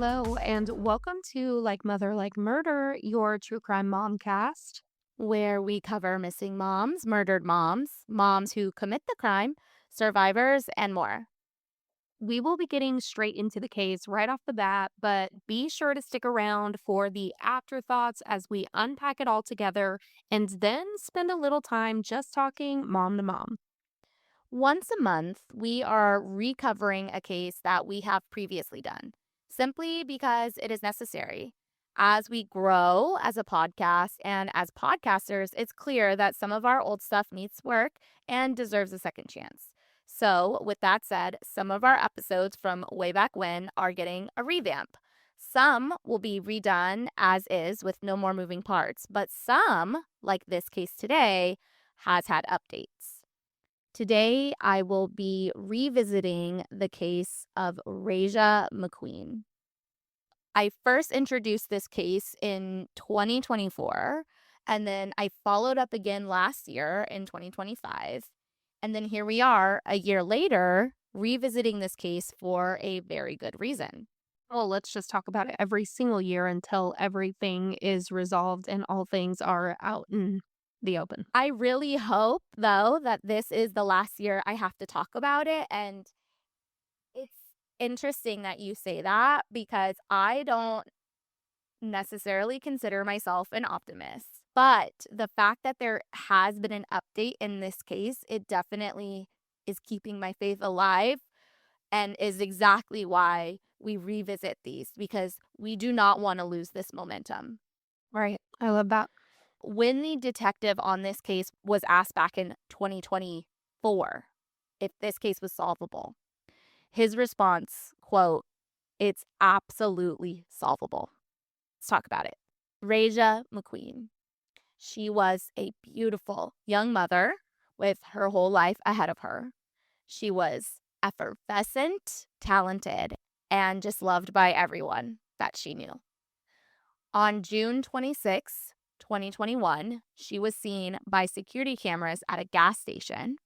Hello, and welcome to Like Mother, Like Murder, your true crime mom cast. Where we cover missing moms, murdered moms, moms who commit the crime, survivors, and more. We will be getting straight into the case right off the bat, but be sure to stick around for the afterthoughts as we unpack it all together and then spend a little time just talking mom to mom. Once a month, we are recovering a case that we have previously done, simply because it is necessary. As we grow as a podcast and as podcasters, it's clear that some of our old stuff needs work and deserves a second chance. So, with that said, some of our episodes from way back when are getting a revamp. Some will be redone as is with no more moving parts, but some, like this case today, has had updates. Today, I will be revisiting the case of Rajah McQueen. I first introduced this case in 2024, and then I followed up again last year in 2025. And then here we are a year later, revisiting this case for a very good reason. Well, let's just talk about it every single year until everything is resolved and all things are out in the open. I really hope, though, that this is the last year I have to talk about it. And it's interesting that you say that because I don't necessarily consider myself an optimist. But the fact that there has been an update in this case, it definitely is keeping my faith alive and is exactly why we revisit these because we do not want to lose this momentum. Right. I love that. When the detective on this case was asked back in 2024 if this case was solvable, his response, quote, "It's absolutely solvable." Let's talk about it. Rajah McQueen. She was a beautiful young mother with her whole life ahead of her. She was effervescent, talented, and just loved by everyone that she knew. On June 26, 2021, she was seen by security cameras at a gas station.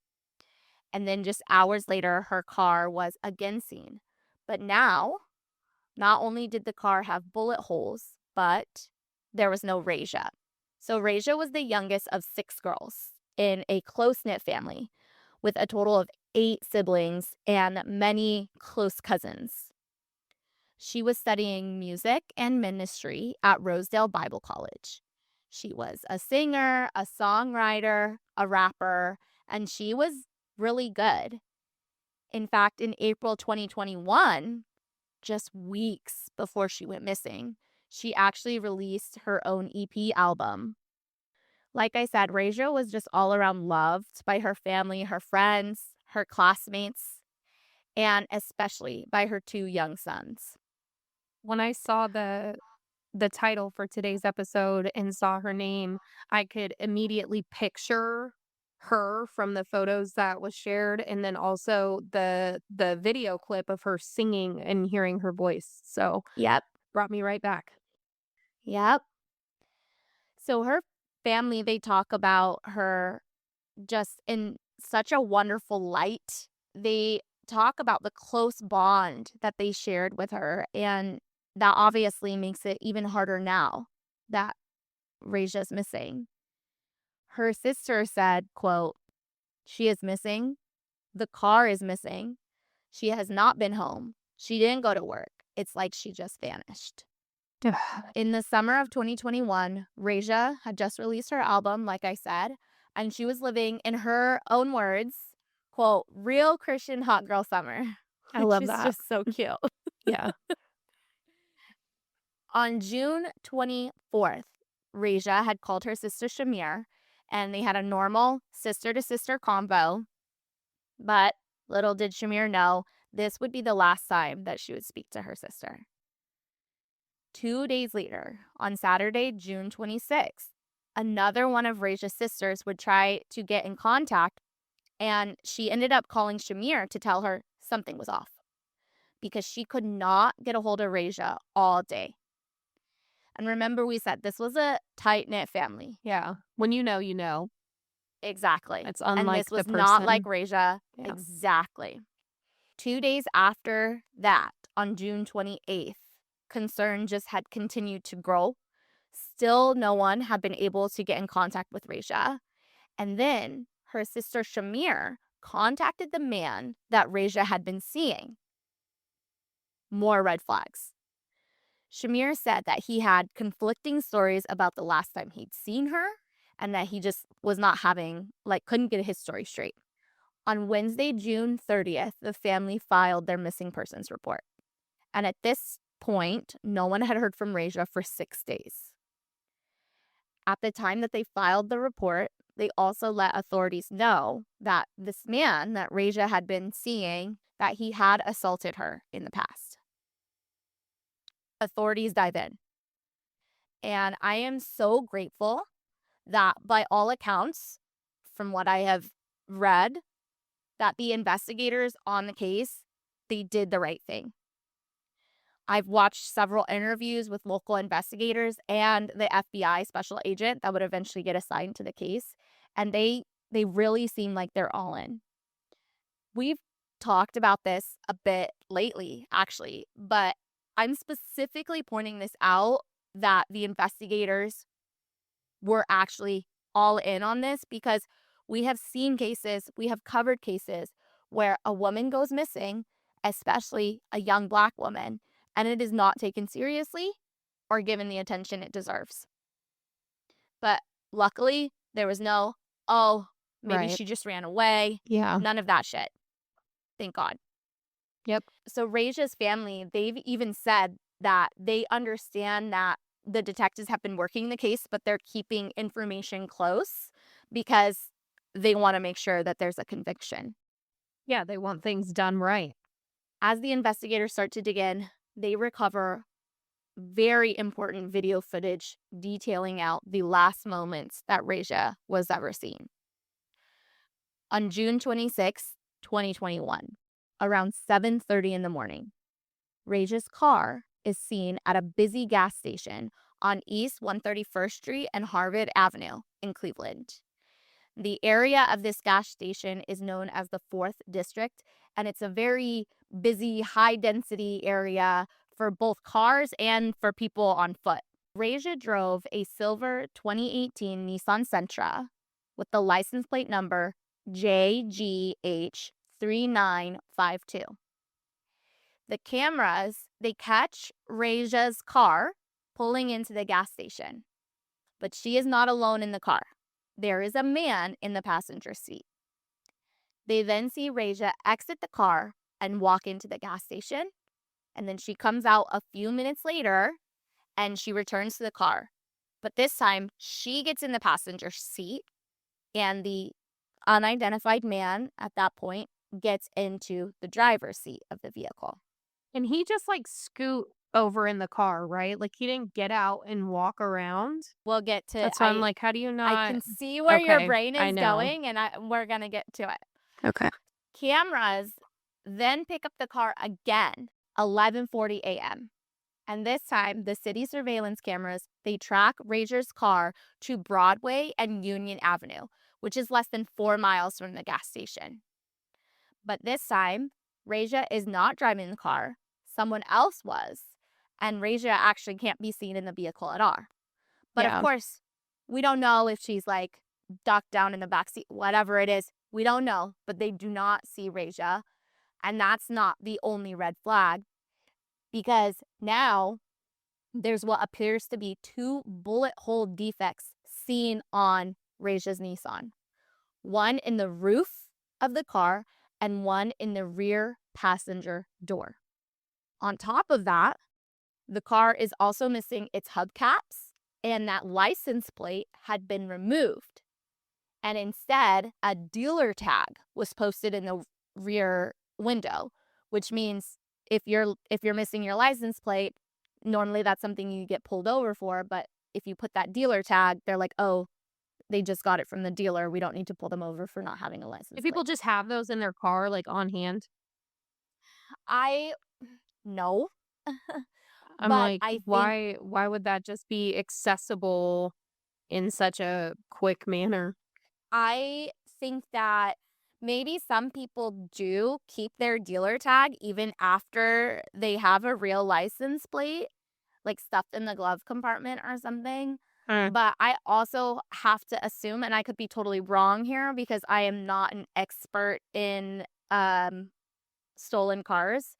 And then just hours later, her car was again seen. But now, not only did the car have bullet holes, but there was no Rajah. So Rajah was the youngest of 6 girls in a close-knit family with a total of 8 siblings and many close cousins. She was studying music and ministry at Rosedale Bible College. She was a singer, a songwriter, a rapper, and she was really good. In fact, in April 2021, just weeks before she went missing, she actually released her own EP album. Like I said, Rajah was just all around loved by her family, her friends, her classmates, and especially by her 2 young sons. When I saw the title for today's episode and saw her name, I could immediately picture her from the photos that was shared and then also the video clip of her singing and hearing her voice. So, Yep, brought me right back. yep. So her family, they talk about her just in such a wonderful light. They talk about the close bond that they shared with her, and that obviously makes it even harder now that Rajah's missing. Her sister said, quote, "She is missing. The car is missing. She has not been home. She didn't go to work. It's like she just vanished." In the summer of 2021, Rajah had just released her album, like I said, and she was living, in her own words, quote, "real Christian hot girl summer," I which love is that. just so cute. Yeah. On June 24th, Rajah had called her sister Shamir, and they had a normal sister-to-sister convo, but little did Shamir know this would be the last time that she would speak to her sister. 2 days later, on Saturday, June 26th, another one of Rajah's sisters would try to get in contact, and she ended up calling Shamir to tell her something was off because she could not get a hold of Rajah all day. And remember, we said this was a tight-knit family. Yeah. When you know, you know. Exactly. It's And unlike this the was not like person. Rajah. Yeah. Exactly. 2 days after that, on June 28th, concern just had continued to grow. Still, no one had been able to get in contact with Raja. And then her sister Shamir contacted the man that Raja had been seeing. More red flags. Shamir said that he had conflicting stories about the last time he'd seen her and that he just was not couldn't get his story straight. On Wednesday, June 30th, the family filed their missing persons report. And at this point, no one had heard from Raja for 6 days. At the time that they filed the report, they also let authorities know that this man that Raja had been seeing, that he had assaulted her in the past. Authorities dive in. And I am so grateful that by all accounts, from what I have read, that the investigators on the case, they did the right thing. I've watched several interviews with local investigators and the FBI special agent that would eventually get assigned to the case, and they really seem like they're all in. We've talked about this a bit lately, actually, but I'm specifically pointing this out that the investigators were actually all in on this because we have seen cases, we have covered cases where a woman goes missing, especially a young Black woman, and it is not taken seriously or given the attention it deserves. But luckily, there was no, oh, maybe Right. she just ran away. Yeah. None of that shit. Thank God. Yep. So Raja's family, they've even said that they understand that the detectives have been working the case, but they're keeping information close because they want to make sure that there's a conviction. Yeah, they want things done right. As the investigators start to dig in, they recover very important video footage detailing out the last moments that Raja was ever seen. On June 26, 2021, around 7:30 in the morning, Raja's car is seen at a busy gas station on East 131st Street and Harvard Avenue in Cleveland. The area of this gas station is known as the 4th District, and it's a very busy, high-density area for both cars and for people on foot. Raja drove a silver 2018 Nissan Sentra with the license plate number JGH3952. The cameras, they catch Raja's car pulling into the gas station, but she is not alone in the car. There is a man in the passenger seat. They then see Raja exit the car and walk into the gas station, and then she comes out a few minutes later and she returns to the car. But this time, she gets in the passenger seat, and the unidentified man at that point gets into the driver's seat of the vehicle. And he just scoot over in the car, right? Like he didn't get out and walk around. We'll get to That's why I'm like, how do you I not? can see where your Okay, brain I is know. going, and we're going to get to it. Okay. Cameras then pick up the car again, 11:40 a.m. And this time, the city surveillance cameras, they track Raja's car to Broadway and Union Avenue, which is less than 4 miles from the gas station. But this time, Raja is not driving the car. Someone else was. And Raja actually can't be seen in the vehicle at all. But of Yeah. course, we don't know if she's ducked down in the backseat, whatever it is. We don't know, but they do not see Raja. And that's not the only red flag, because now there's what appears to be 2 bullet hole defects seen on Raja's Nissan. One in the roof of the car and one in the rear passenger door. On top of that, the car is also missing its hubcaps, and that license plate had been removed. And instead, a dealer tag was posted in the rear window, which means if you're missing your license plate, normally that's something you get pulled over for, but if you put that dealer tag, they're like, "Oh, they just got it from the dealer. We don't need to pull them over for not having a If license people plate." just have those in their car, on hand, I no, I'm but like, I think why would that just be accessible in such a quick manner? I think that maybe some people do keep their dealer tag even after they have a real license plate. like, stuffed in the glove compartment or something. Uh, But I also have to assume, and I could be totally wrong here because I am not an expert in, stolen cars,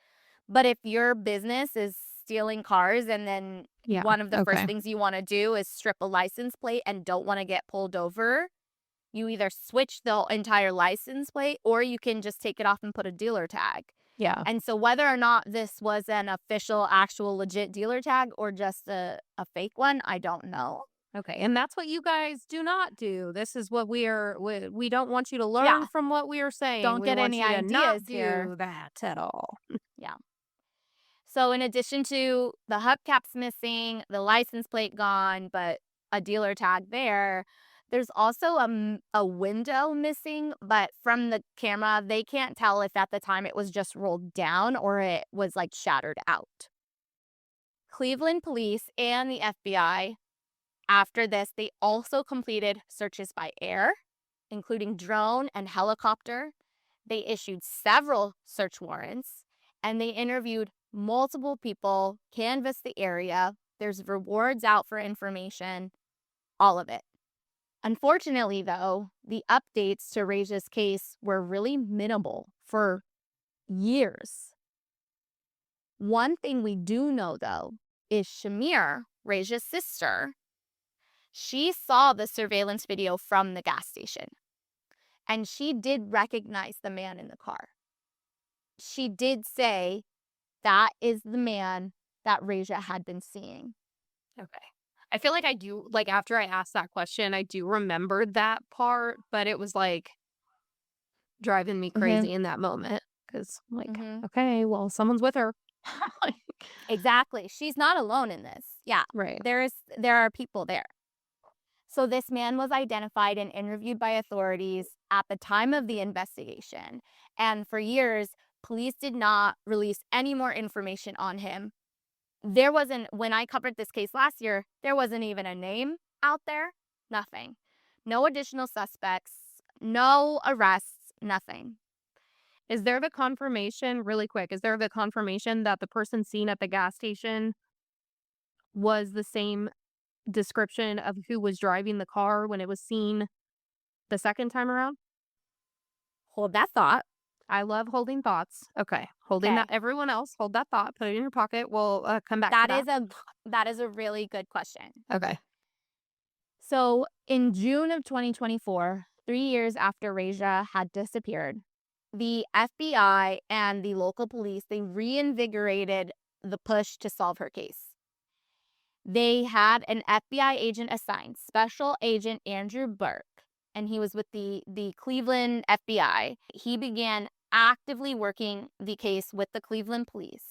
but if your business is stealing cars and then yeah, one of the first okay. things you wanna do is strip a license plate and don't wanna get pulled over, you either switch the entire license plate or you can just take it off and put a dealer tag. Yeah. And so whether or not this was an official, actual, legit dealer tag or just a fake one, I don't know. Okay, and that's what you guys do not do. This is what we don't want you to learn Yeah, from what we are saying. don't We get want any you to ideas not here. do that at all. Yeah. So in addition to the hubcaps missing, the license plate gone, but a dealer tag there, there's also a window missing, but from the camera, they can't tell if at the time it was just rolled down or it was like shattered out. Cleveland police and the FBI, after this, they also completed searches by air, including drone and helicopter. They issued several search warrants and they interviewed multiple people, canvassed the area. There's rewards out for information, all of it. Unfortunately, though, the updates to Raja's case were really minimal for years. One thing we do know, though, is Shamir, Raja's sister, she saw the surveillance video from the gas station and she did recognize the man in the car. She did say that is the man that Raja had been seeing. Okay. I feel like I do like after I asked that question, I do remember that part, but it was like driving me Mhm. crazy in that moment because like, Mhm. okay, well, someone's with her. Like, Exactly. She's not alone in this. Yeah. right. There are people there. So this man was identified and interviewed by authorities at the time of the investigation. And for years, police did not release any more information on him. There wasn't, when I covered this case last year, there wasn't even a name out there. Nothing. No additional suspects, no arrests, nothing. Is there the confirmation, really quick, is there the confirmation that the person seen at the gas station was the same description of who was driving the car when it was seen the second time around? Hold that thought. I love holding thoughts. Okay. Holding that Okay. everyone else, hold that thought, put it in your pocket. We'll, come back to That that. is a that is a really good question. Okay. So, in June of 2024, 3 years after Raja had disappeared, the FBI and the local police, they reinvigorated the push to solve her case. They had an FBI agent assigned, Special Agent Andrew Burke, and he was with the Cleveland FBI. He began actively working the case with the Cleveland police.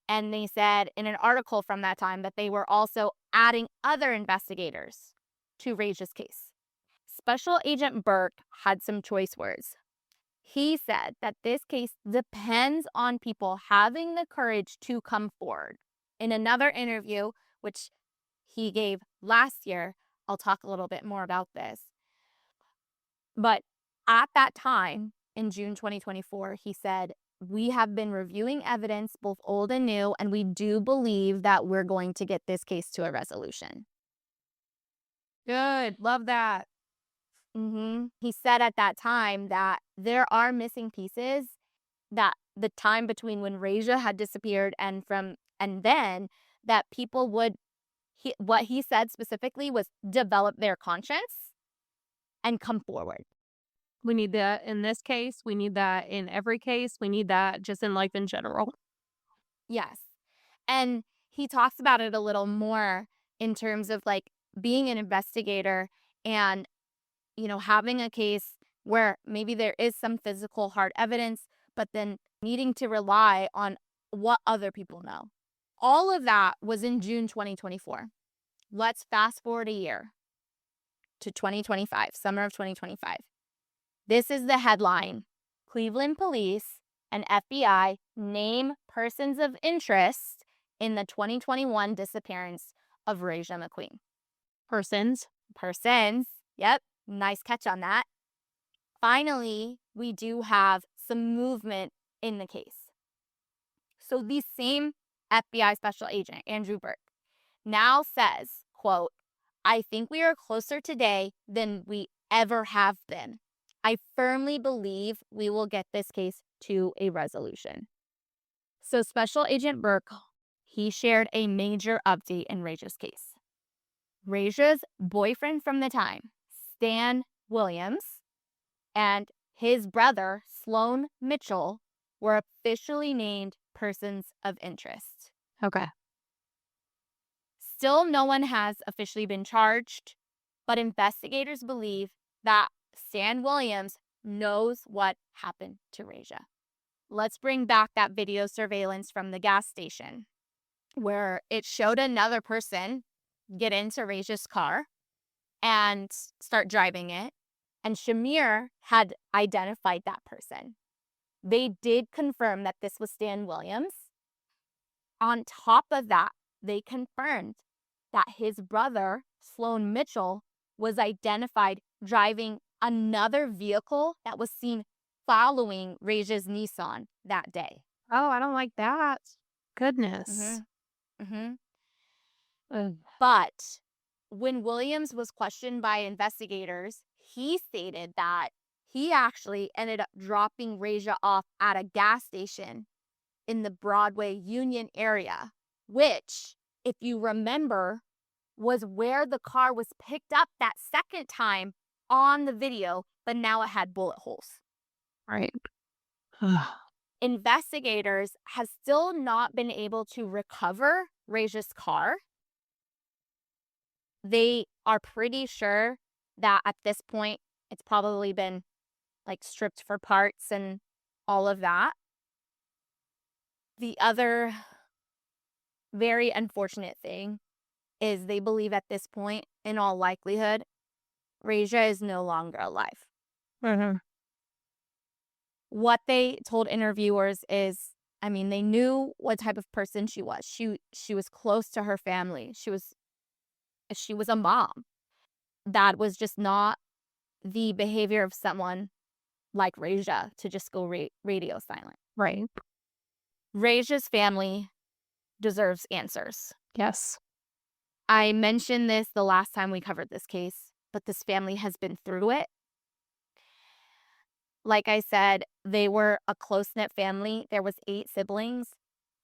And they said in an article from that time that they were also adding other investigators to Raja's case. Special Agent Burke had some choice words. He said that this case depends on people having the courage to come forward. In another interview, which he gave last year, I'll talk a little bit more about this. But at that time, in June 2024, he said, we have been reviewing evidence, both old and new, and we do believe that we're going to get this case to a resolution. Good. Love that. He said at that time that there are missing pieces, that the time between when Raja had disappeared and then that people would, what he said specifically was develop their conscience and come forward. We need that in this case. We need that in every case. We need that just in life in general. Yes. And he talks about it a little more in terms of like being an investigator and, having a case where maybe there is some physical hard evidence, but then needing to rely on what other people know. All of that was in June 2024. Let's fast forward a year to 2025, summer of 2025. This is the headline: Cleveland police and FBI name persons of interest in the 2021 disappearance of Rajah McQueen. Persons. Persons. Yep. Nice catch on that. Finally, we do have some movement in the case. So the same FBI special agent, Andrew Burke, now says, quote, "I think we are closer today than we ever have been. I firmly believe we will get this case to a resolution." So Special Agent Burke, he shared a major update in Raja's case. Raja's boyfriend from the time, Stan Williams, and his brother, Sloan Mitchell, were officially named persons of interest. Okay. Still, no one has officially been charged, but investigators believe that Stan Williams knows what happened to Raja. Let's bring back that video surveillance from the gas station where it showed another person get into Raja's car and start driving it. And Shamir had identified that person. They did confirm that this was Stan Williams. On top of that, they confirmed that his brother, Sloan Mitchell, was identified driving another vehicle that was seen following Raja's Nissan that day. Oh, I don't like that. Goodness. Mm-hmm. Mm-hmm. Ugh. But when Williams was questioned by investigators, he stated that he actually ended up dropping Raja off at a gas station in the Broadway Union area, which, if you remember, was where the car was picked up that second time on the video, but now it had bullet holes. Right. Investigators have still not been able to recover Raja's car. They are pretty sure that at this point, it's probably been like stripped for parts and all of that. The other very unfortunate thing is they believe at this point, in all likelihood, Raja is no longer alive. Mm-hmm. What they told interviewers is, I mean, they knew what type of person she was. She was close to her family. She was a mom. That was just not the behavior of someone like Raja to just go radio silent. Right. Raja's family deserves answers. Yes. I mentioned this the last time we covered this case, but this family has been through it. Like I said, they were a close-knit family. There was 8 siblings,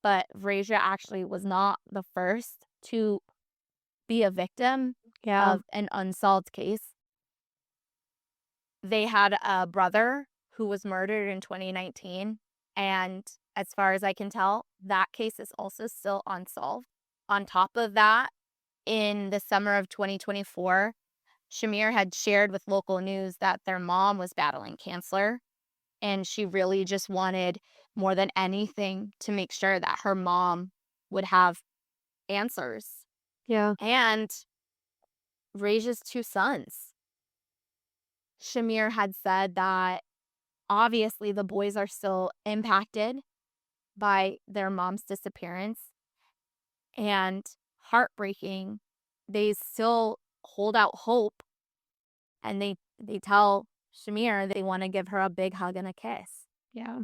but Raja actually was not the first to be a victim Yeah. of an unsolved case. They had a brother who was murdered in 2019, and as far as I can tell, that case is also still unsolved. On top of that, in the summer of 2024, Shamir had shared with local news that their mom was battling cancer, and she really just wanted more than anything to make sure that her mom would have answers. Yeah. And Raja's 2 sons. Shamir had said that obviously the boys are still impacted by their mom's disappearance and heartbreaking. They still hold out hope, and they tell Shamir they want to give her a big hug and a kiss. Yeah.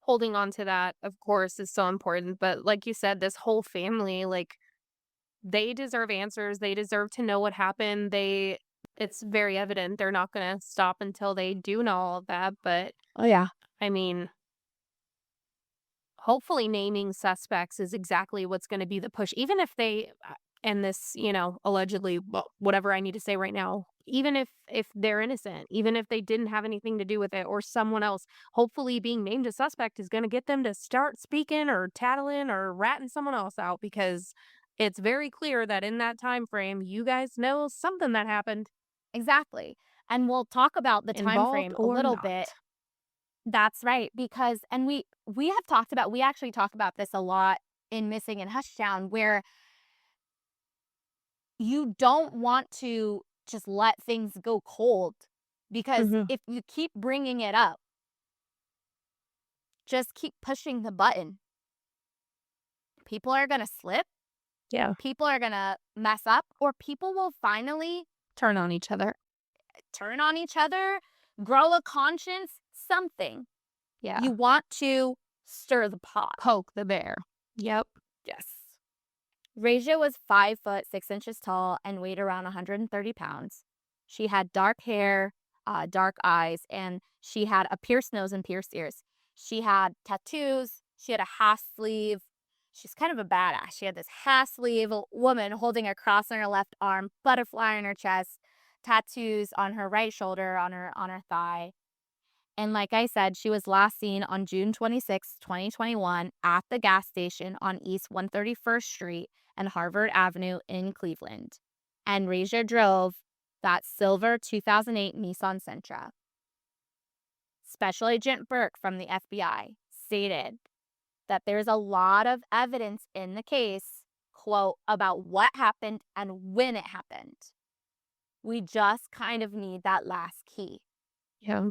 Holding on to that, of course, is so important. But like you said, this whole family, like, they deserve answers. They deserve to know what happened. It's very evident they're not going to stop until they do know all of that. But Oh, yeah. I mean, hopefully naming suspects is exactly what's going to be the push. Even if they, and this, allegedly, well, whatever I need to say right now, even if they're innocent, even if they didn't have anything to do with it or someone else, hopefully being named a suspect is going to get them to start speaking or tattling or ratting someone else out, because it's very clear that in that time frame, you guys know something that happened, Exactly. And we'll talk about the time involved frame a or little not. bit. That's right, because and we actually talk about this a lot in Missing in Hushtown, where you don't want to just let things go cold, because Hmm. if you keep bringing it up, just keep pushing the button, people are going to slip, Yeah. people are going to mess up, or people will finally Turn on each other. turn on each other, grow a conscience, something. Yeah. You want to stir the pot. Poke the bear. Yep. Yes. Rajah was 5 foot 6 inches tall and weighed around 130 pounds. She had dark hair, dark eyes, and she had a pierced nose and pierced ears. She had tattoos. She had a half sleeve. She's kind of a badass. She had this half sleeve woman holding a cross on her left arm, butterfly on her chest, tattoos on her right shoulder, on her thigh. And like I said, she was last seen on June 26, 2021, at the gas station on East 131st Street and Harvard Avenue in Cleveland. And Rajah drove that silver 2008 Nissan Sentra. Special Agent Burke from the FBI stated that there's a lot of evidence in the case, quote, about what happened and when it happened. We just kind of need that last key. Yeah.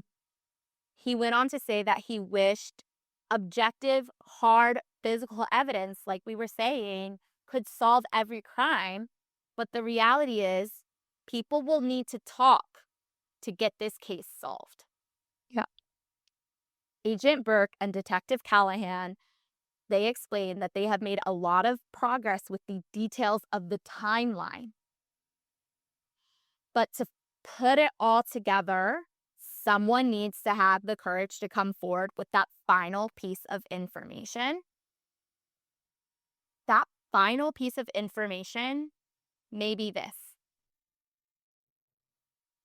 He went on to say that he wished objective, hard physical evidence, like we were saying, could solve every crime. But the reality is, people will need to talk to get this case solved. Yeah. Agent Burke and Detective Callahan, they explained that they have made a lot of progress with the details of the timeline. But to put it all together, someone needs to have the courage to come forward with that final piece of information. That final piece of information may be this.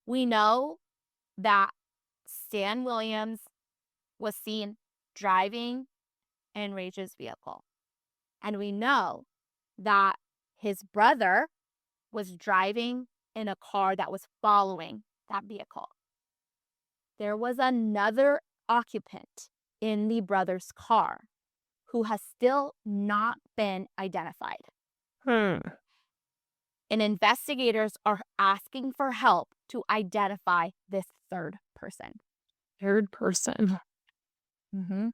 We know that Stan Williams was seen driving in Rajah's vehicle. And we know that his brother was driving in a car that was following that vehicle. There was another occupant in the brother's car who has still not been identified. Hmm. And investigators are asking for help to identify this third person. Third person. Mm-hmm.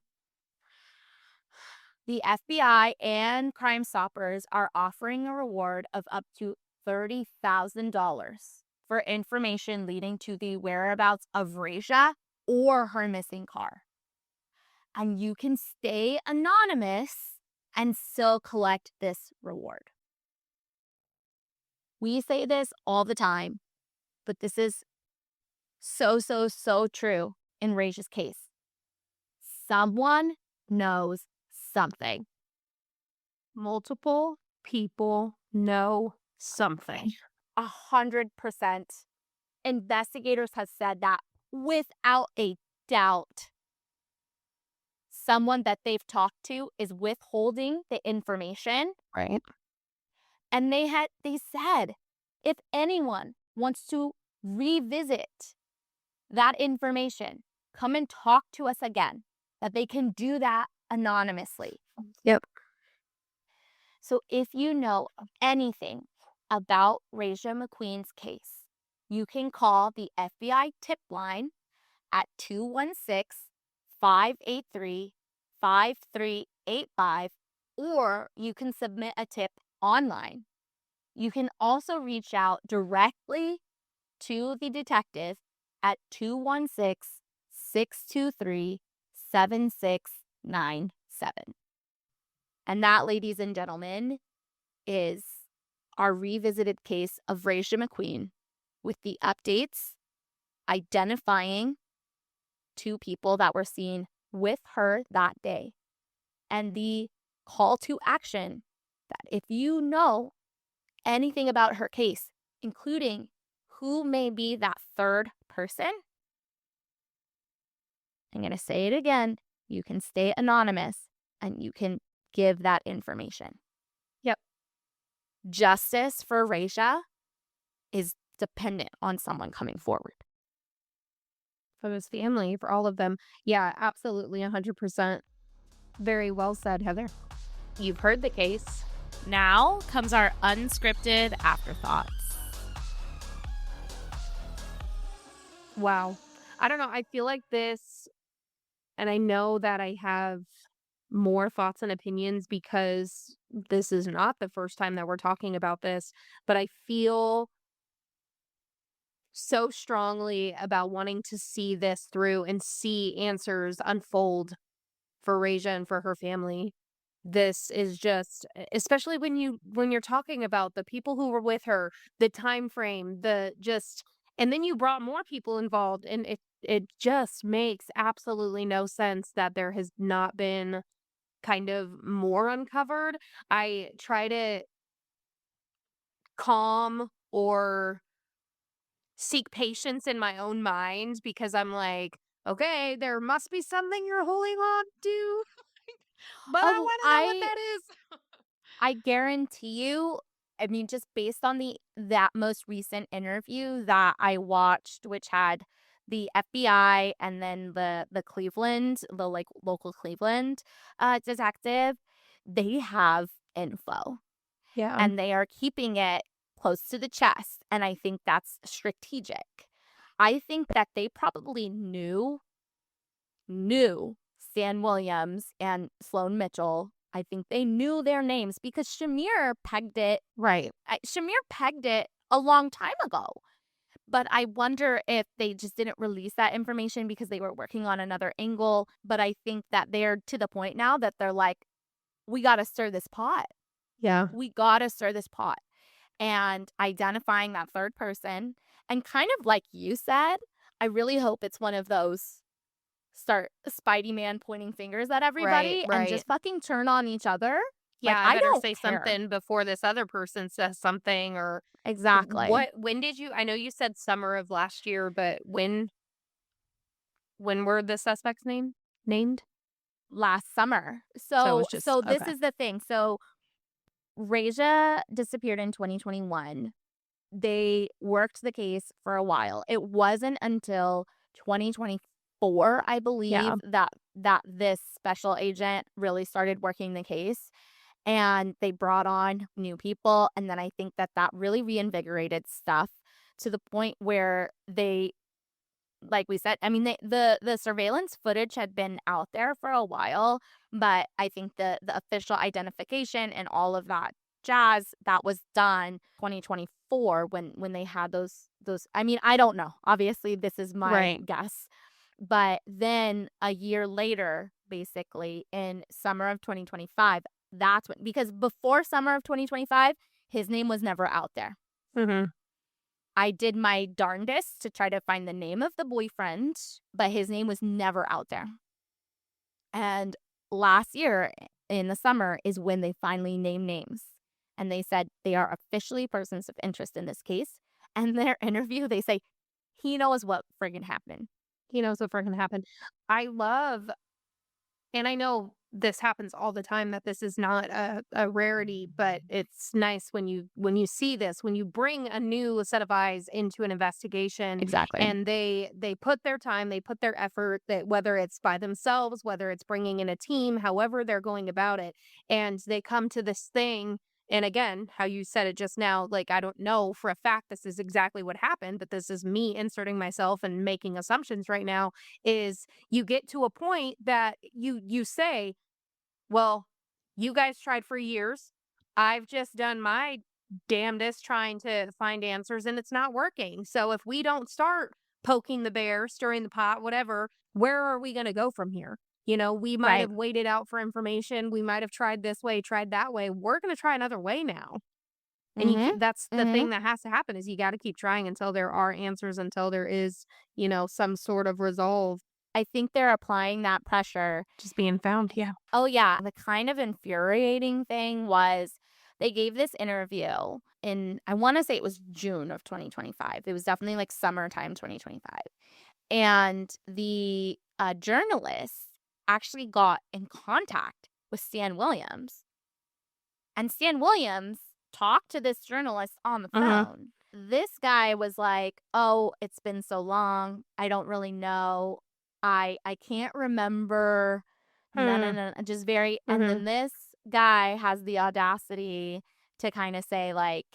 The FBI and Crime Stoppers are offering a reward of up to $30,000 for information leading to the whereabouts of Rajah or her missing car. And you can stay anonymous and still collect this reward. We say this all the time, but this is so true in Rajah's case. Someone knows something. Multiple people know something. 100%. Investigators have said that without a doubt. Someone that they've talked to is withholding the information. Right. And they said, if anyone wants to revisit that information, come and talk to us again, that they can do that anonymously. Yep. So if you know of anything about Rajah McQueen's case, you can call the FBI Tipline at 216-583-5385, or you can submit a tip online. You can also reach out directly to the detective at 216-623-7697. And that, ladies and gentlemen, is our revisited case of Rajah McQueen, with the updates identifying two people that were seen with her that day, and the call to action that if you know anything about her case, including who may be that third person, I'm going to say it again, you can stay anonymous and you can give that information. Yep. Justice for Rajah is dependent on someone coming forward. For his family, for all of them. Yeah, absolutely. 100%. Very well said, Heather. You've heard the case. Now comes our unscripted afterthoughts. Wow. I don't know. I feel like this, and I know that I have more thoughts and opinions because this is not the first time that we're talking about this, but I feel so strongly about wanting to see this through and see answers unfold for Rajah and for her family. this is just especially when you're talking about the people who were with her, the time frame, the just and then you brought more people involved, and it just makes absolutely no sense that there has not been kind of more uncovered. I try to calm or seek patience in my own mind because I'm like, okay, there must be something you're holding on to, but I Oh, want to know what that is. I guarantee you, I mean, just based on that most recent interview that I watched, which had the FBI and then the Cleveland, the, like, local Cleveland, detective, they have info, Yeah. and they are keeping it close to the chest, and I think that's strategic. I think that they probably knew Stan Williams and Sloan Mitchell. I think they knew their names because Right. Shamir pegged it a long time ago. But I wonder if they just didn't release that information because they were working on another angle. But I think that they're to the point now that they're like, we got to stir this pot. Yeah. We got to stir this pot. And identifying that third person. And kind of like you said, I really hope it's one of those start Spidey Man pointing fingers at Right. everybody and Right. just fucking turn on each other. Yeah, Like, I I better don't say care. something before this other person says something or Exactly. when did you I know you said summer of last year, but when were the suspects named? Last summer. So it was just So this okay. is the thing. So Raja disappeared in 2021. They worked the case for a while. It wasn't until 2024, I Yeah. believe, that this special agent really started working the case, and they brought on new people, and then I think that that really reinvigorated stuff to the point where they, like we said, I mean, the surveillance footage had been out there for a while, but I think the official identification and all of that jazz that was done 2024 when they had those, I mean, I don't know. Obviously, this is my Right. guess. But then a year later, basically in summer of 2025, that's when, because before summer of 2025, his name was never out there. Mhm. I did my darndest to try to find the name of the boyfriend, but his name was never out there. And last year in the summer is when they finally named names. And they said they are officially persons of interest in this case. And their interview, they say, he knows what friggin' happened. He knows what freaking happened. I love and I know this happens all the time that this is not a rarity, but it's nice when you see this, when you bring a new set of eyes into an investigation Exactly. and they put their time, they put their effort that whether it's by themselves, whether it's bringing in a team, however they're going about it, and they come to this thing and again, how you said it just now, like I don't know for a fact this is exactly what happened, but this is me inserting myself and making assumptions right now is you get to a point that you say, "Well, you guys tried for years. I've just done my damnedest trying to find answers and it's not working. So if we don't start poking the bear, stirring the pot, whatever, where are we going to go from here?" You know, we might Right. have waited out for information. We might have tried this way, tried that way. We're going to try another way now. And Mm-hmm. that's the Mm-hmm. thing that has to happen is you got to keep trying until there are answers, until there is, some sort of resolve I think they're applying that pressure. just being found. Yeah. Oh, yeah. The kind of infuriating thing was they gave this interview in, I want to say it was June of 2025. It was definitely like summertime 2025. And the journalist actually got in contact with Stan Williams. And Stan Williams talked to this journalist on the Uh-huh. phone. This guy was like, "Oh, it's been so long. I don't really know. I can't remember. No, no, Hmm. no." Just very, and Mhm. then this guy has the audacity to kind of say like,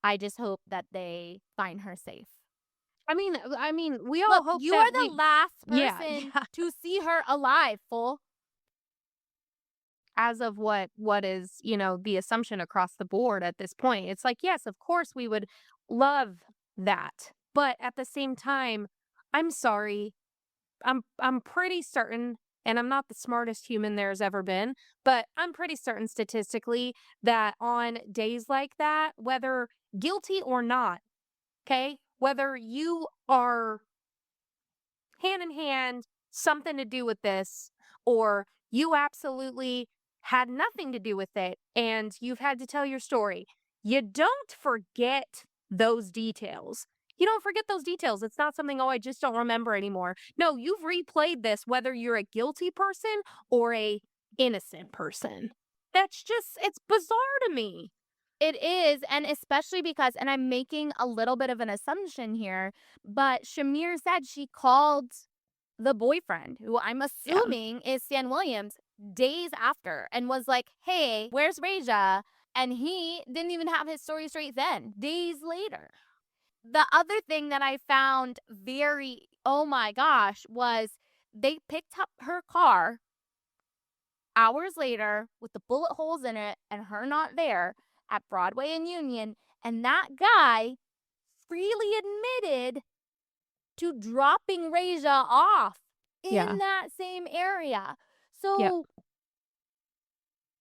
"I just hope that they find her safe." I mean, we all Look, hope you that are the we last yeah, person yeah. to see her alive, fool. As of what is, the assumption across the board at this point. It's like, yes, of course we would love that. But at the same time, I'm sorry. I'm pretty certain and I'm not the smartest human there's ever been, but I'm pretty certain statistically that on days like that, whether guilty or not, okay, whether you are hand in hand, something to do with this, or you absolutely had nothing to do with it and you've had to tell your story. You don't forget those details. You don't forget those details. It's not something, oh, I just don't remember anymore. No, you've replayed this whether you're a guilty person or a innocent person. That's just, it's bizarre to me. It is, and especially because, and I'm making a little bit of an assumption here, but Shamir said she called the boyfriend, who I'm Yeah. assuming is Stan Williams, days after and was like, "Hey, where's Raja?" And he didn't even have his story straight then, days later. The other thing that I found very, oh my gosh, was they picked up her car hours later with the bullet holes in it and her not there at Broadway and Union, and that guy freely admitted to dropping Raja off Yeah. in that same area. Yep. So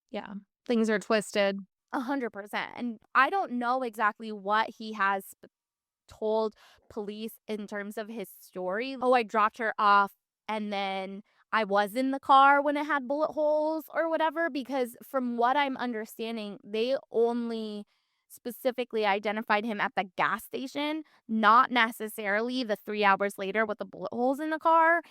Yeah. Things are twisted. 100%. And I don't know exactly what he has told police in terms of his story. Oh, I dropped her off and then I was in the car when it had bullet holes or whatever, because from what I'm understanding, they only specifically identified him at the gas station, not necessarily the 3 hours later with the bullet holes in the car.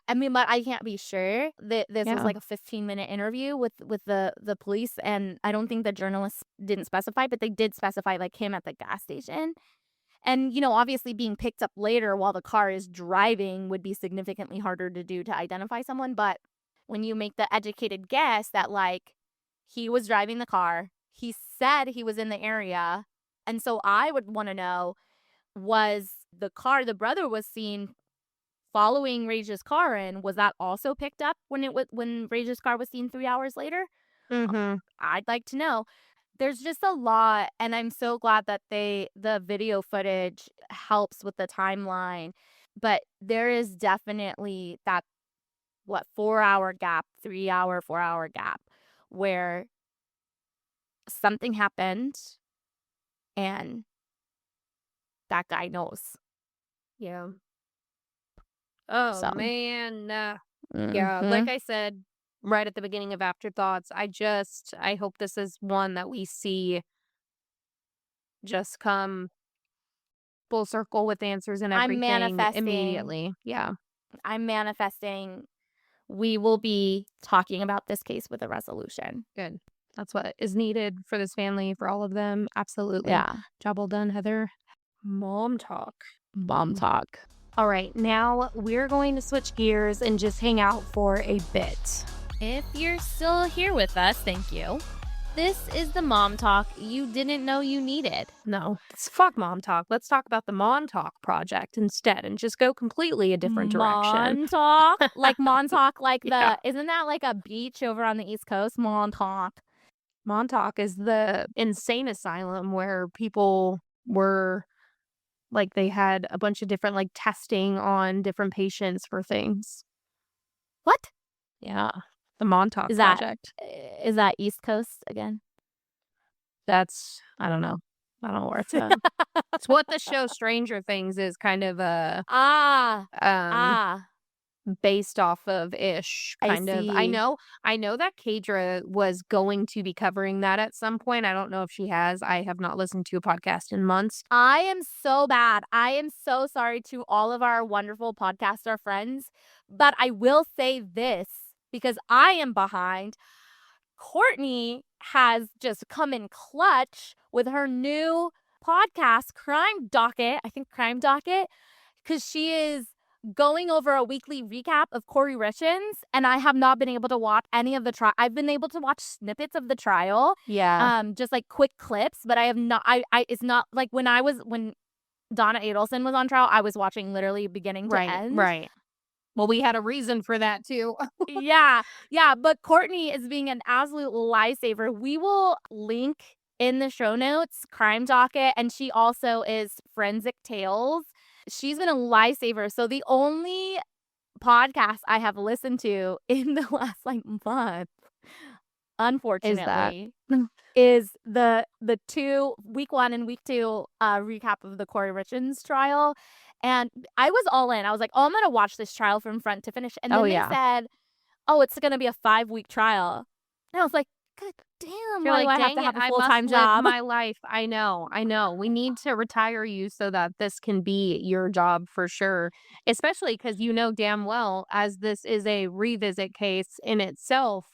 I mean, but I can't be sure that this was Yeah. like a 15-minute interview with the police, and I don't think the journalists didn't specify, but they did specify, like, him at the gas station. And, obviously being picked up later while the car is driving would be significantly harder to do to identify someone, but when you make the educated guess that, like, he was driving the car, he said he was in the area, and so I would wanna know, was the car the brother was seen following Rage's car in, was that also picked up when Rage's car was seen 3 hours later? Mhm. I'd like to know. There's just a lot, and I'm so glad that the video footage helps with the timeline, but there is definitely that, 4-hour gap, 3-hour, 4-hour gap where something happened and that guy knows. Yeah. Oh, So, man. Yeah, like mhm. I said right at the beginning of Afterthoughts, I hope this is one that we see just come full circle with answers and I'm everything manifesting immediately. Yeah, I'm manifesting we will be talking about this case with a resolution. good. That's what is needed for this family, for all of them. Absolutely. Yeah. Job well done, Heather. Mom talk. Bomb talk. All right, now we're going to switch gears and just hang out for a bit. If you're still here with us, thank you. This is the mom talk you didn't know you needed. No, fuck Mom Talk. Let's talk about the Montauk Project instead and just go completely a different direction. Montauk? Like Montauk, like Yeah. isn't that like a beach over on the East Coast? Montauk. Montauk is the insane asylum where people were like, they had a bunch of different, like, testing on different patients for things. What? Yeah. The Montauk Is that Project. is that East Coast again? That's, I don't know. I don't know where it's at. It's what the show Stranger Things is kind of, Ah, um, ah, based off of ish, I kind of. I see. know I know that Kadra was going to be covering that at some point. I don't know if she has. I have not listened to a podcast in months. I am so bad. I am so sorry to all of our wonderful podcaster friends, but I will say this because I am behind. Courtney has just come in clutch with her new podcast, Crime Docket. I think Crime Docket, because she is going over a weekly recap of Corey Richins, and I have not been able to watch any of the trial. I've been able to watch snippets of the trial, Yeah. just like quick clips, but I have not. It's not like when Donna Adelson was on trial, I was watching literally beginning to Right, end. right. Well, we had a reason for that too. Yeah, yeah, but Courtney is being an absolute lifesaver. We will link in the show notes Crime Docket, and she also is Forensic Tales. She's been a lifesaver. So the only podcast I have listened to in the last, like, month, Is that? unfortunately, is the 2 week 1 and week 2, recap of the Corey Richards trial, and I was all in. I was like, "Oh, I'm gonna watch this trial from front to finish," and Oh, then they yeah. said, "Oh, it's gonna be a 5-week trial." And I was like, "God damn, You're why do like, I have to "Dang it, have a I must full-time live job?" my life." I know, I know. We need to retire you so that this can be your job for sure, especially because you know damn well, as this is a revisit case in itself,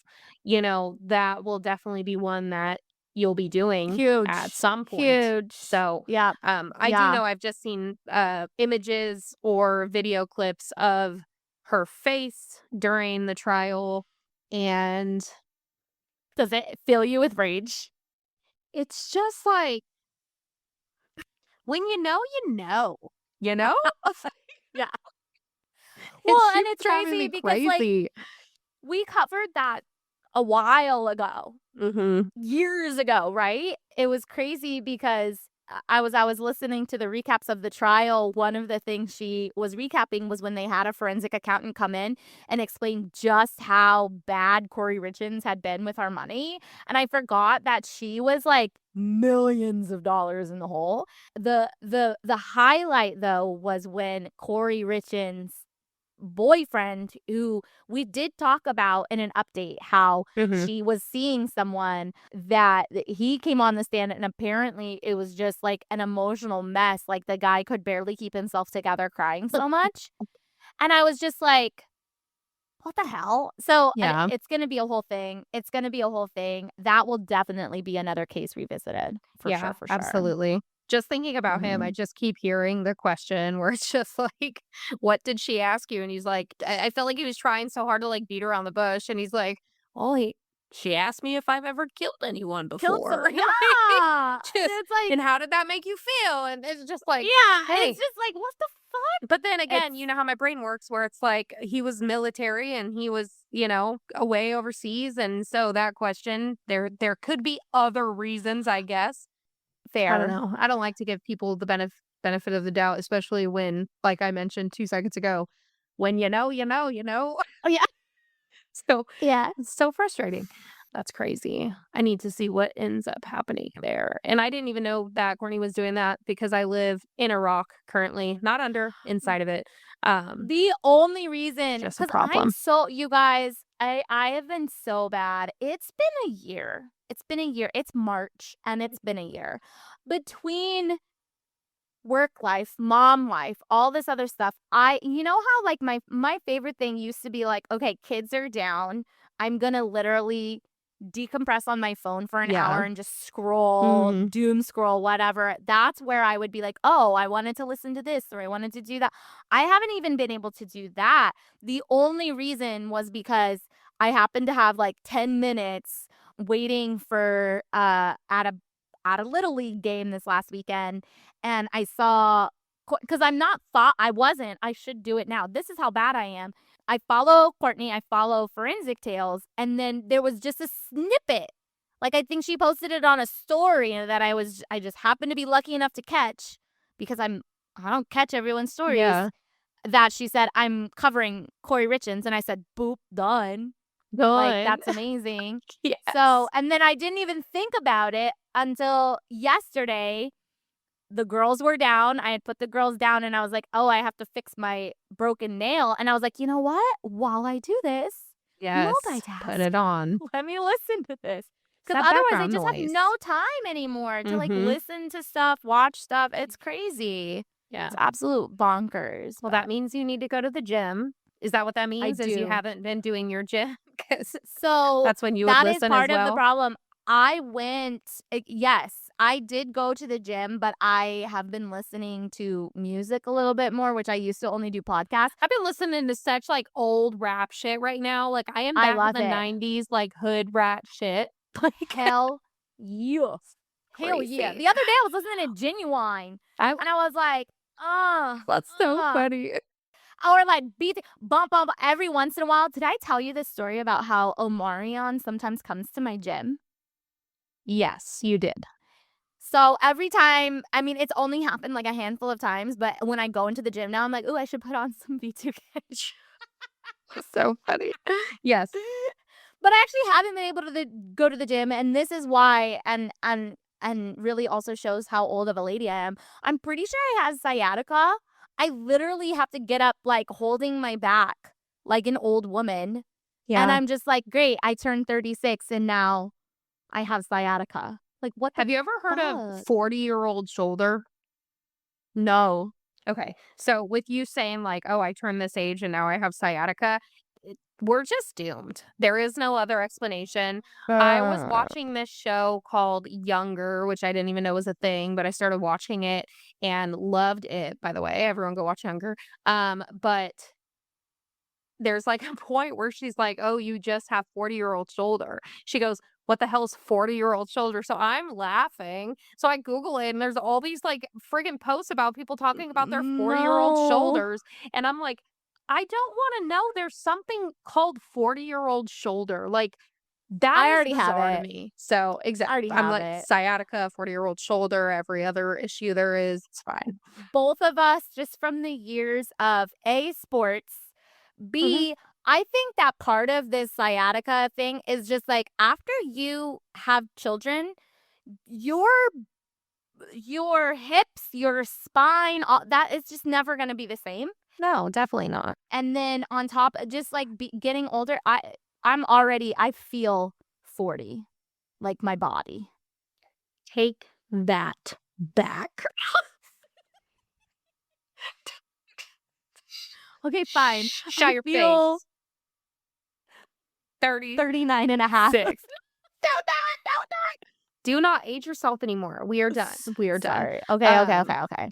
that will definitely be one that you'll be doing at Huge, some point. huge. So, Yep, I do yeah. know I've just seen, images or video clips of her face during the trial, and Does it fill you with rage? it's just like when you know, you know? Yeah. And Well, she and was it's driving crazy me because, like, crazy. we covered that a while ago. Mhm. Years ago, right? It was crazy because I was listening to the recaps of the trial. One of the things she was recapping was when they had a forensic accountant come in and explain just how bad Corey Richards had been with our money. And I forgot that she was like millions of dollars in the hole. The highlight though was when Corey Richards boyfriend, who we did talk about in an update how Mhm. she was seeing someone that he came on the stand, and apparently it was just like an emotional mess. Like the guy could barely keep himself together crying so much. And I was just like, what the hell? So Yeah. it's going to be a whole thing. It's going to be a whole thing. That will definitely be another case revisited for Yeah, sure. For sure. absolutely. Just thinking about him, I Hmm. just keep hearing the question where it's just like, "What did she ask you?" And he's like I felt like he was trying so hard to, like, beat around the bush, and he's like, "Well, she asked me if I've ever killed anyone Killed before." someone. Yeah. And Just it's like, and how did that make you feel? And it's just like, yeah. It's "Hey." just like, what the fuck? But then again, It's you know how my brain works where it's like he was military and he was, away overseas, and so that question, there could be other reasons, I guess. I don't fair. know. I don't like to give people the benefit of the doubt, especially when, like I mentioned 2 seconds ago, when you know, you know, you know. Oh, yeah. So, Yeah. it's so frustrating. That's crazy. I need to see what ends up happening there. And I didn't even know that Courtney was doing that because I live in a rock currently, not under, inside of it. The only reason, Just a because I'm problem. so, you guys, I have been so bad. It's been a year. It's been a year. It's March, and it's been a year. Between work life, mom life, all this other stuff. You know how like my favorite thing used to be like, okay, kids are down. I'm going to literally decompress on my phone for an Yeah. hour and just scroll, Mhm. doom scroll, whatever. That's where I would be like, "Oh, I wanted to listen to this or I wanted to do that." I haven't even been able to do that. The only reason was because I happened to have like 10 minutes waiting for at a little league game this last weekend, and I saw, because I'm not thought I wasn't, I should do it now. This is how bad I am. I follow Courtney, I follow Forensic Tales, and then there was just a snippet. Like I think she posted it on a story that I just happened to be lucky enough to catch because I don't catch everyone's stories, Yeah. that she said I'm covering Corey Richards, and I said, "Boop, done." Like, Good. that's amazing. So, Yes. and then I didn't even think about it until yesterday. The girls were down. I had put the girls down and I was like, "Oh, I have to fix my broken nail." And I was like, "You know what? While I do this, Yes. Put multitask. it on. Let me listen to this." It's Because that otherwise I background just have noise. no time anymore to like Mhm. listen to stuff, watch stuff. It's crazy. Yeah. It's absolute bonkers, Well, but that means you need to go to the gym. Is that what that I means, is you do. haven't been doing your gym? Because So, that's when you would that is listen as part of the well? problem. I went yes, I did go to the gym, but I have been listening to music a little bit more, which I used to only do podcasts. I've been listening to such, like, old rap shit right now, like, I am I back in love the it. '90s, like, hood rat shit, like, Hell yeah. Hell yeah. crazy. The other day, I was listening to Genuine, I and I was like, That's so uh." funny. Or, like, beat the bump, bump every once in a while. Did I tell you this story about how Omarion sometimes comes to my gym? Yes, you did. So every time, I mean, it's only happened like a handful of times, but when I go into the gym now, I'm like, "Ooh, I should put on some B2K." So funny. Yes. But I actually haven't been able to go to the gym, and this is why, and really also shows how old of a lady I am. I'm pretty sure I have sciatica. I literally have to get up, like, holding my back like an old woman, and Yeah. I'm just like, "Great, I turned 36 and now I have sciatica." Like, what the Have you ever heard of fuck? 40-year-old shoulder? No. Okay. So with you saying like, "Oh, I turned this age and now I have sciatica," we're just doomed. There is no other explanation. I was Uh, watching this show called Younger, which I didn't even know was a thing, but I started watching it and loved it, by the way. Everyone go watch Younger. But there's like a point where she's like, "Oh, you just have 40-year-old shoulder." She goes, "What the hell's 40-year-old shoulder?" So I'm laughing. So I Google it and there's all these like friggin' posts about people talking about their 40-year-old no. shoulders. And I'm like, I don't want to know there's something called 40-year-old shoulder. Like that I is already have bizarre to it. me. So I exactly. already I'm have like it. sciatica, 40-year-old shoulder, every other issue there is, it's fine. Both of us, just from the years of A, sports, Hmm. B, I think that part of this sciatica thing is just like after you have children, your hips, your spine, all that is just never going to be the same. No, definitely not. And then on top of just like getting older, I feel 40, like my body. Take that back. Okay, fine. Shut I your feel face. 36. 39 and a half. Don't do it. Don't do it. Do not age yourself anymore. We are done. We are done. Sorry. Okay, okay, Um, okay, okay.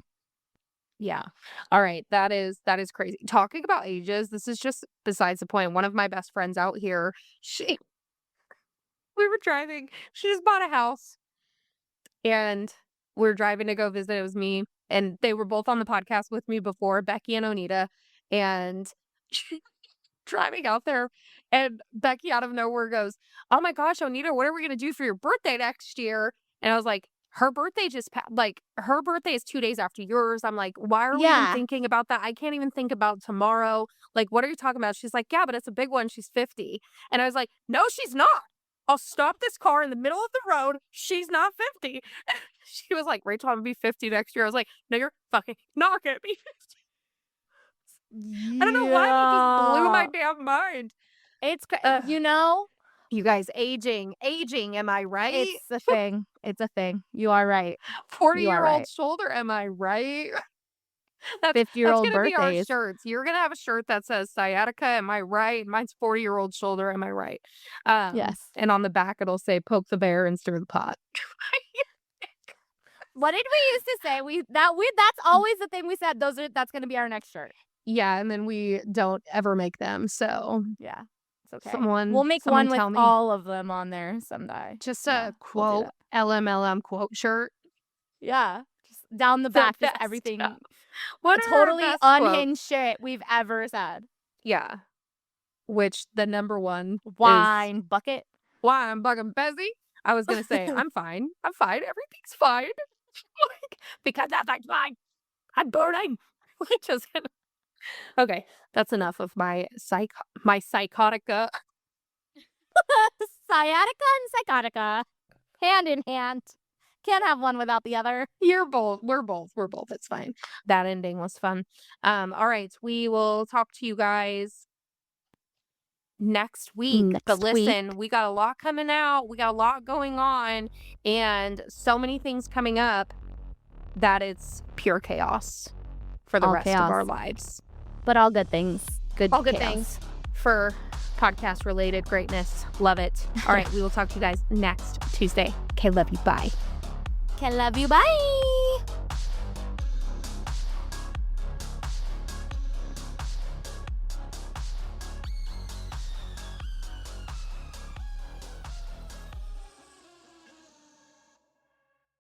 yeah. All right. That is crazy. Talking about ages, this is just besides the point. One of my best friends out here, we were driving. She just bought a house and we are driving to go visit. It was me. And they were both on the podcast with me before, Becky and Onita. And driving out there, and Becky out of nowhere goes, "Oh my gosh, Onita, what are we gonna do for your birthday next year?" And I was like, "Her birthday just passed. Like, her birthday is 2 days after yours." I'm like, "Why are we even Yeah. thinking about that? I can't even think about tomorrow. Like, what are you talking about?" She's like, "Yeah, but it's a big one. She's 50." And I was like, "No, she's not. I'll stop this car in the middle of the road. She's not 50." She was like, "Rachel, I'm gonna be 50 next year." I was like, "No, you're fucking not gonna be 50." I don't know why that just blew my Yeah. damn mind. It's Ugh. you know, You guys aging, am I right? it's a thing. It's a thing. You are right. You are 40-year-old right. shoulder, am I right? That's 50-year-old gonna be our birthdays. shirts. You're gonna have a shirt that says sciatica, am I right? Mine's 40-year-old shoulder, am I right? Yes. And on the back it'll say poke the bear and stir the pot. What did we used to say? That's always the thing we said. That's gonna be our next shirt. Yeah, and then we don't ever make them. So Yeah. It's okay. someone We'll make someone one with tell me. all of them on there someday. Just Yeah, a we'll do quote that. LMLM quote shirt. Yeah. Just down the The back, just best stuff. everything. What A are our totally best quotes? unhinged shit we've ever said. Yeah. Which the number one is Wine bucket. why I'm bugging Bezzy. I was gonna say, I'm fine. I'm fine. Everything's fine. Like, because that's fine. I'm burning. Just kidding. Okay. That's enough of my psychotica. Sciatica and psychotica. Hand in hand. Can't have one without the other. You're both. We're both. We're both. It's fine. That ending was fun. All right. We will talk to you guys next week. But Next week. listen, we got a lot coming out. We got a lot going on and so many things coming up that it's pure chaos for the All rest chaos. of our lives. But all good things. All good chaos. things for podcast related greatness. Love it. All right. We will talk to you guys next Tuesday. Okay. Love you. Bye. Okay, love you. Bye.